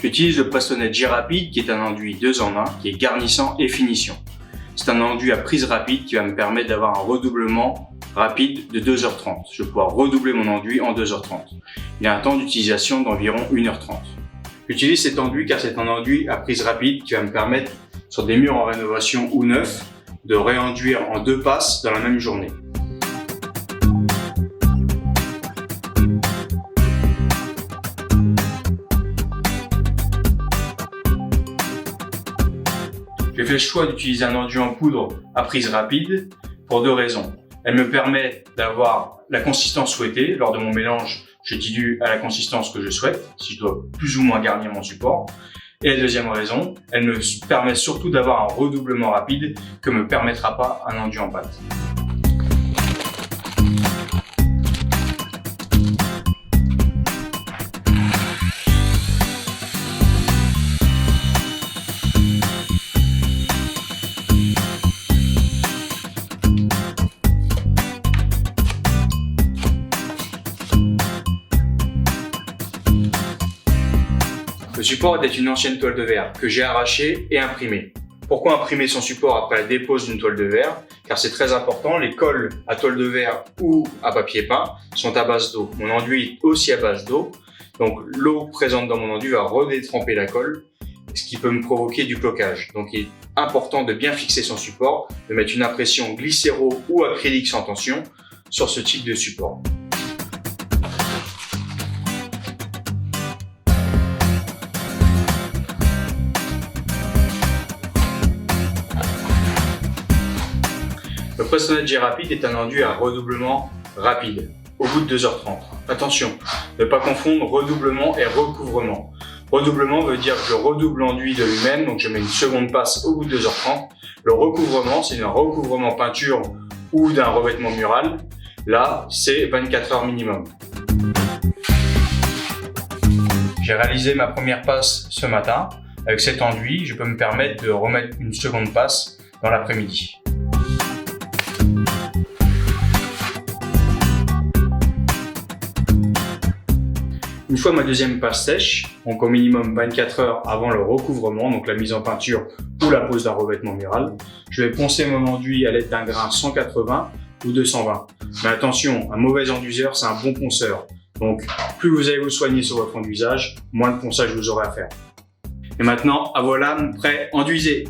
J'utilise le Prestone J-Rapid qui est un enduit 2 en 1 qui est garnissant et finition. C'est un enduit à prise rapide qui va me permettre d'avoir un redoublement rapide de 2h30. Je vais pouvoir redoubler mon enduit en 2h30. Il a un temps d'utilisation d'environ 1h30. J'utilise cet enduit car c'est un enduit à prise rapide qui va me permettre, sur des murs en rénovation ou neufs, de réenduire en 2 passes dans la même journée. J'ai fait le choix d'utiliser un enduit en poudre à prise rapide pour 2 raisons. Elle me permet d'avoir la consistance souhaitée. Lors de mon mélange, je dilue à la consistance que je souhaite, si je dois plus ou moins garnir mon support. Et la deuxième raison, elle me permet surtout d'avoir un redoublement rapide que ne me permettra pas un enduit en pâte. Le support est une ancienne toile de verre que j'ai arrachée et imprimée. Pourquoi imprimer son support après la dépose d'une toile de verre? Car c'est très important, les colles à toile de verre ou à papier peint sont à base d'eau. Mon enduit est aussi à base d'eau, donc l'eau présente dans mon enduit va redétremper la colle, ce qui peut me provoquer du cloquage. Donc il est important de bien fixer son support, de mettre une impression glycéro ou acrylique sans tension sur ce type de support. Le Prestone J-Rapid est un enduit à redoublement rapide, au bout de 2h30. Attention, ne pas confondre redoublement et recouvrement. Redoublement veut dire que je redouble l'enduit de lui-même, donc je mets une seconde passe au bout de 2h30. Le recouvrement, c'est un recouvrement peinture ou d'un revêtement mural. Là, c'est 24 heures minimum. J'ai réalisé ma première passe ce matin. Avec cet enduit, je peux me permettre de remettre une seconde passe dans l'après-midi. Une fois ma deuxième passe sèche, donc au minimum 24 heures avant le recouvrement, donc la mise en peinture ou la pose d'un revêtement mural, je vais poncer mon enduit à l'aide d'un grain 180 ou 220. Mais attention, un mauvais enduiseur, c'est un bon ponceur. Donc plus vous allez vous soigner sur votre enduisage, moins de ponçage vous aurez à faire. Et maintenant, à voilà, prêt, enduisez!